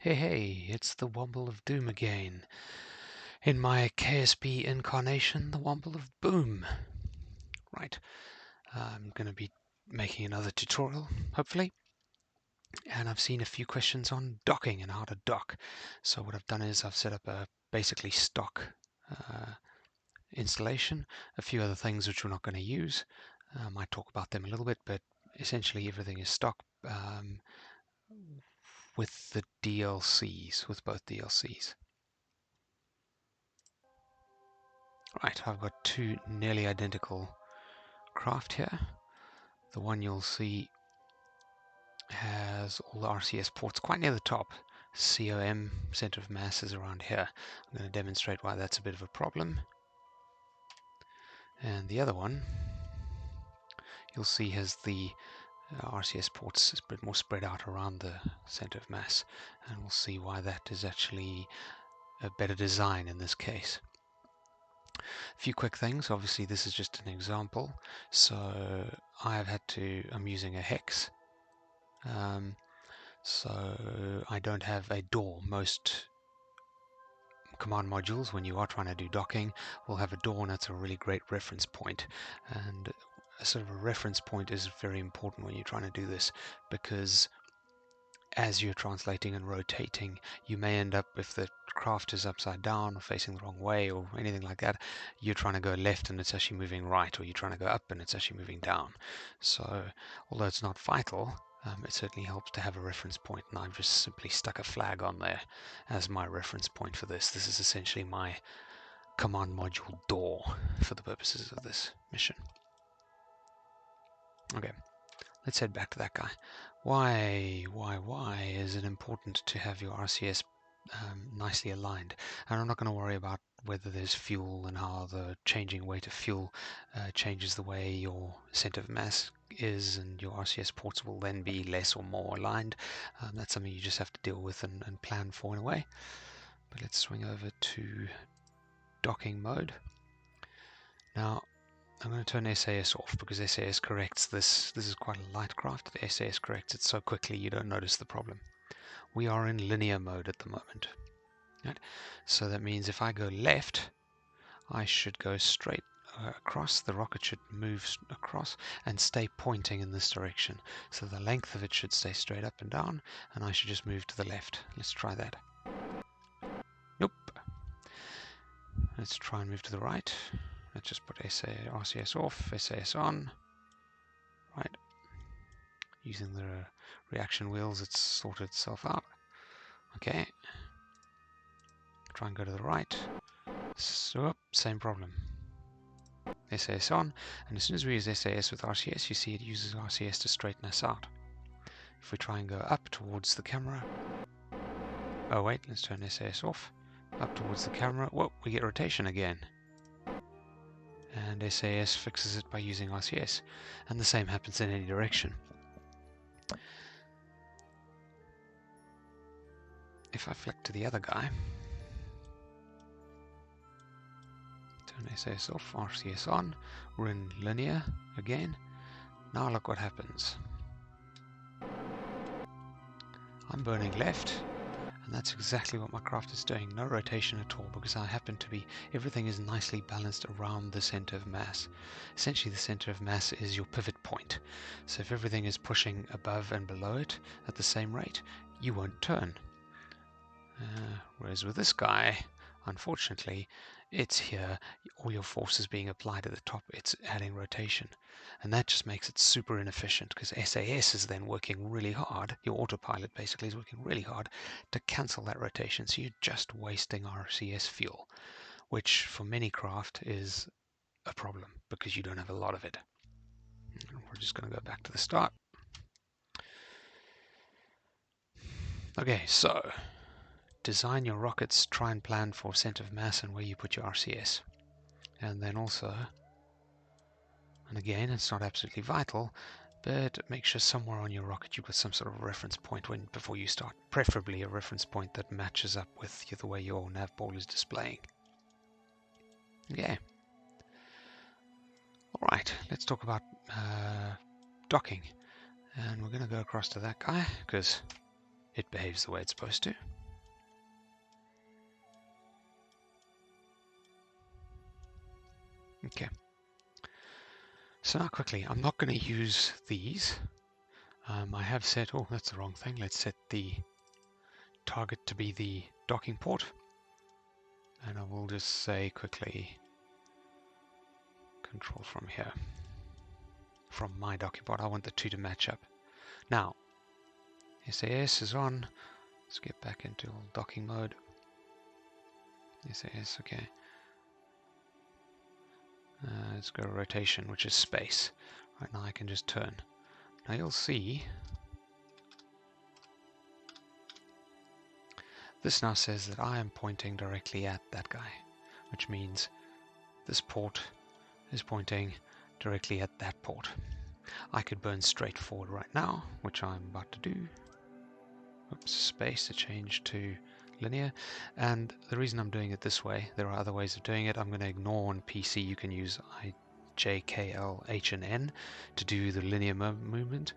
Hey, it's the Womble of Doom again. In my KSP incarnation, the Womble of Boom. Right, I'm going to be making another tutorial, hopefully. And I've seen a few questions on docking and how to dock. So what I've done is I've set up a basically stock installation, a few other things which we're not going to use. I might talk about them a little bit, but essentially everything is stock with the DLCs, with both DLCs. Right, I've got two nearly identical craft here. The one you'll see has all the RCS ports quite near the top. COM, center of mass, is around here. I'm going to demonstrate why that's a bit of a problem. And the other one you'll see has the RCS ports a bit more spread out around the center of mass, and we'll see why that is actually a better design in this case. A few quick things. Obviously this is just an example, so I'm using a hex, so I don't have a door. Most command modules, when you are trying to do docking, will have a door, and that's a really great reference point. And a sort of a reference point is very important when you're trying to do this, because as you're translating and rotating, you may end up, if the craft is upside down or facing the wrong way or anything like that, you're trying to go left and it's actually moving right, or you're trying to go up and it's actually moving down. So although it's not vital, it certainly helps to have a reference point, and I've just simply stuck a flag on there as my reference point for this. This is essentially my command module door for the purposes of this mission. Okay, let's head back to that guy. Why is it important to have your RCS nicely aligned? And I'm not going to worry about whether there's fuel and how the changing weight of fuel changes the way your center of mass is, and your RCS ports will then be less or more aligned. That's something you just have to deal with and plan for in a way. But let's swing over to docking mode. Now I'm going to turn SAS off because SAS corrects this. This is quite a light craft. The SAS corrects it so quickly you don't notice the problem. We are in linear mode at the moment. Right? So that means if I go left, I should go straight across. The rocket should move across and stay pointing in this direction. So the length of it should stay straight up and down, and I should just move to the left. Let's try that. Nope. Let's try and move to the right. Let's just put RCS off, SAS on. Right. Using the reaction wheels, it's sorted itself out. Okay. Try and go to the right. So, same problem. SAS on, and as soon as we use SAS with RCS, you see it uses RCS to straighten us out. If we try and go up towards the camera, oh wait, let's turn SAS off. Up towards the camera, whoa, we get rotation again. And SAS fixes it by using RCS, and the same happens in any direction. If I flick to the other guy, turn SAS off, RCS on, we're in linear again. Now look what happens. I'm burning left, and that's exactly what my craft is doing. No rotation at all, because I happen to be, everything is nicely balanced around the center of mass. Essentially the center of mass is your pivot point. So if everything is pushing above and below it at the same rate, you won't turn. Whereas with this guy, unfortunately, it's here, all your force is being applied at the top, it's adding rotation. And that just makes it super inefficient, because SAS is then working really hard, your autopilot basically is working really hard to cancel that rotation, so you're just wasting RCS fuel, which for many craft is a problem, because you don't have a lot of it. We're just going to go back to the start. Okay, so design your rockets, try and plan for center of mass and where you put your RCS. And then also, and again, it's not absolutely vital, but make sure somewhere on your rocket you've got some sort of reference point before you start. Preferably a reference point that matches up with the way your navball is displaying. Okay. Alright, let's talk about docking. And we're going to go across to that guy, because it behaves the way it's supposed to. Okay. So now quickly, I'm not going to use these. I have set, oh, that's the wrong thing. Let's set the target to be the docking port. And I will just say quickly, control from here. From my docking port, I want the two to match up. Now, SAS is on. Let's get back into docking mode. SAS, okay. Let's go to rotation, which is space. Right now I can just turn. Now you'll see this now says that I am pointing directly at that guy, which means this port is pointing directly at that port. I could burn straight forward right now, which I'm about to do. Oops, space to change to linear. And the reason I'm doing it this way, there are other ways of doing it. I'm going to ignore on PC. You can use IJKL, HN to do the linear movement.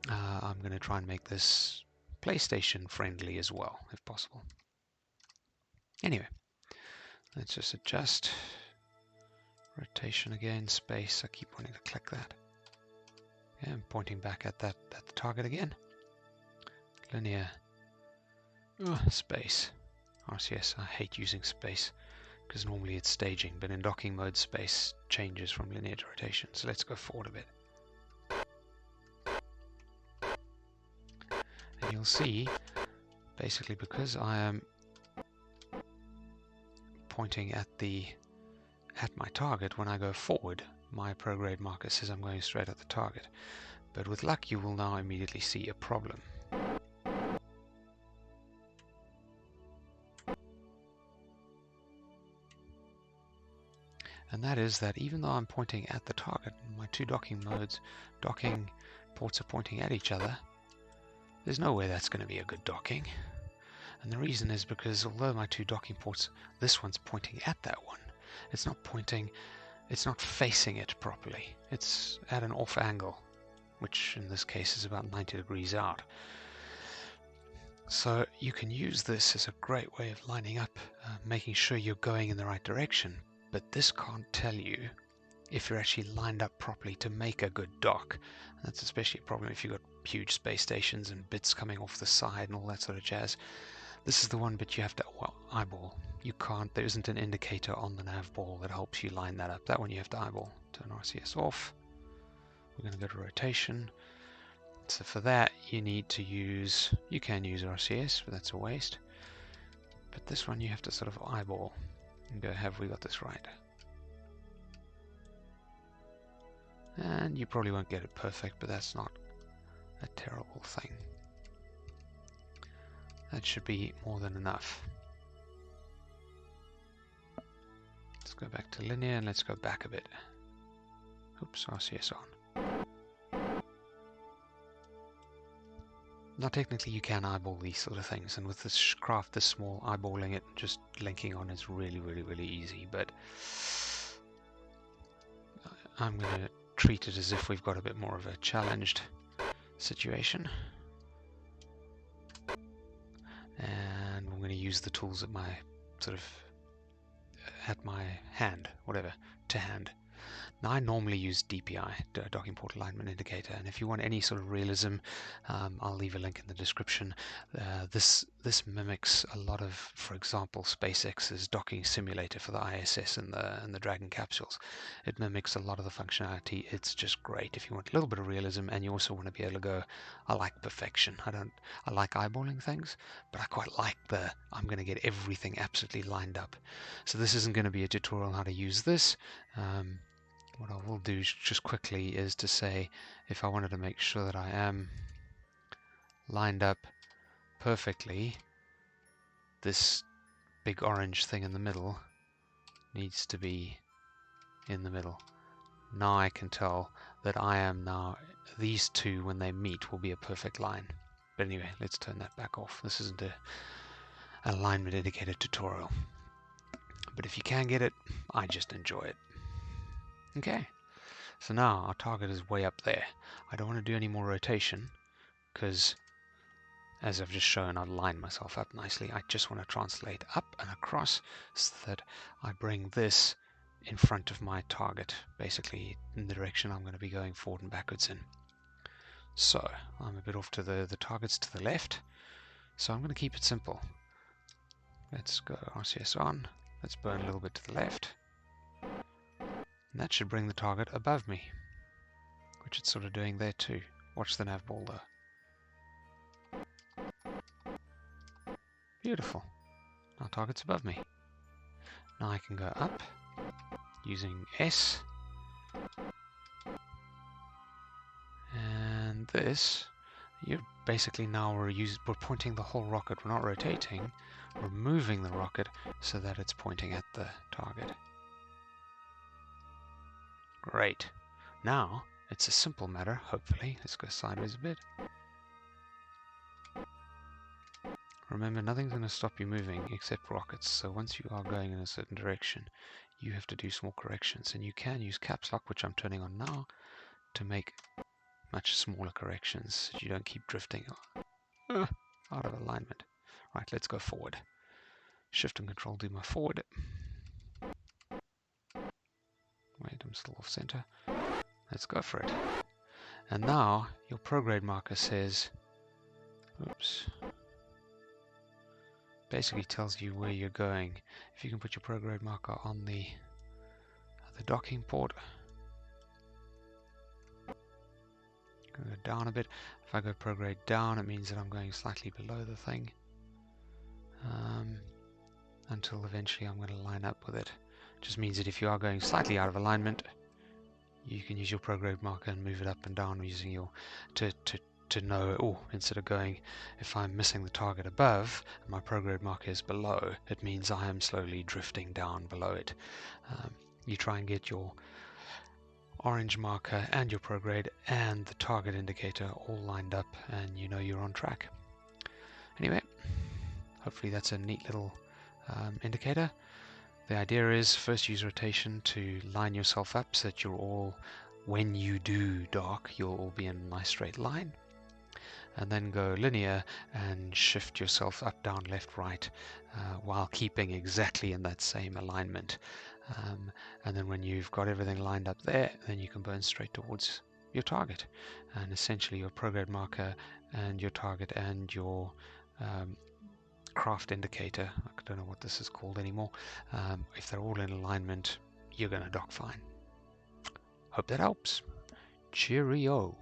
I'm going to try and make this PlayStation friendly as well, if possible. Anyway, let's just adjust. Rotation again, space. I keep wanting to click that. Okay, I'm pointing back at the target again. Linear. Space. RCS. I hate using space because normally it's staging, but in docking mode, space changes from linear to rotation. So let's go forward a bit. And you'll see, basically, because I am pointing at my target, when I go forward, my prograde marker says I'm going straight at the target. But with luck, you will now immediately see a problem. And that is that even though I'm pointing at the target, my two docking ports are pointing at each other, there's no way that's going to be a good docking. And the reason is because although my two docking ports, this one's pointing at that one, it's not facing it properly. It's at an off angle, which in this case is about 90 degrees out. So you can use this as a great way of lining up, making sure you're going in the right direction. But this can't tell you if you're actually lined up properly to make a good dock. And that's especially a problem if you've got huge space stations and bits coming off the side and all that sort of jazz. This is the one bit you have to eyeball. You can't, there isn't an indicator on the navball that helps you line that up. That one you have to eyeball. Turn RCS off. We're going to go to rotation. So for that you need to use, you can use RCS, but that's a waste. But this one you have to sort of eyeball and go, have we got this right? And you probably won't get it perfect, but that's not a terrible thing. That should be more than enough. Let's go back to linear and let's go back a bit. Oops, RCS on. Now technically you can eyeball these sort of things, and with this craft this small, eyeballing it, just linking on is really, really, really easy, but I'm going to treat it as if we've got a bit more of a challenged situation. And I'm going to use the tools at my hand, whatever, to hand. Now I normally use DPI, Docking Port Alignment Indicator, and if you want any sort of realism, I'll leave a link in the description. This mimics a lot of, for example, SpaceX's docking simulator for the ISS and the Dragon capsules. It mimics a lot of the functionality. It's just great if you want a little bit of realism, and you also want to be able to go, I like perfection. I like eyeballing things, but I quite like I'm going to get everything absolutely lined up. So this isn't going to be a tutorial on how to use this. What I will do just quickly is to say, if I wanted to make sure that I am lined up perfectly, this big orange thing in the middle needs to be in the middle. Now I can tell that I am now, these two when they meet will be a perfect line. But anyway, let's turn that back off. This isn't an alignment indicator tutorial. But if you can get it, I just enjoy it. Okay. So now our target is way up there. I don't want to do any more rotation because, as I've just shown, I've lined myself up nicely. I just want to translate up and across so that I bring this in front of my target, basically in the direction I'm going to be going forward and backwards in. So I'm a bit off to the target's to the left, so I'm going to keep it simple. Let's go RCS on. Let's burn a little bit to the left. And that should bring the target above me, which it's sort of doing there too. Watch the nav ball though. Beautiful. Now target's above me. Now I can go up using S. And this, you're basically now we're pointing the whole rocket. We're not rotating, we're moving the rocket so that it's pointing at the target. Great. Now it's a simple matter, hopefully. Let's go sideways a bit. Remember, nothing's going to stop you moving except rockets, so once you are going in a certain direction, you have to do small corrections, and you can use caps lock, which I'm turning on now, to make much smaller corrections so you don't keep drifting out of alignment. Right, let's go forward. Shift and Control do my forward. Wait, I'm still off center. Let's go for it. And now your prograde marker says, oops, basically tells you where you're going. If you can put your prograde marker on the docking port, go down a bit. If I go prograde down, it means that I'm going slightly below the thing, until eventually I'm going to line up with it. Just means that if you are going slightly out of alignment, you can use your prograde marker and move it up and down using your to know, oh, instead of going, if I'm missing the target above and my prograde marker is below, it means I am slowly drifting down below it. You try and get your orange marker and your prograde and the target indicator all lined up, and you know you're on track. Anyway, hopefully that's a neat little indicator. The idea is first use rotation to line yourself up so that you're all, when you do dock, you'll all be in a nice straight line. And then go linear and shift yourself up, down, left, right, while keeping exactly in that same alignment. And then when you've got everything lined up there, then you can burn straight towards your target. And essentially your prograde marker and your target and your craft indicator, I don't know what this is called anymore, if they're all in alignment, you're going to dock fine. Hope that helps. Cheerio.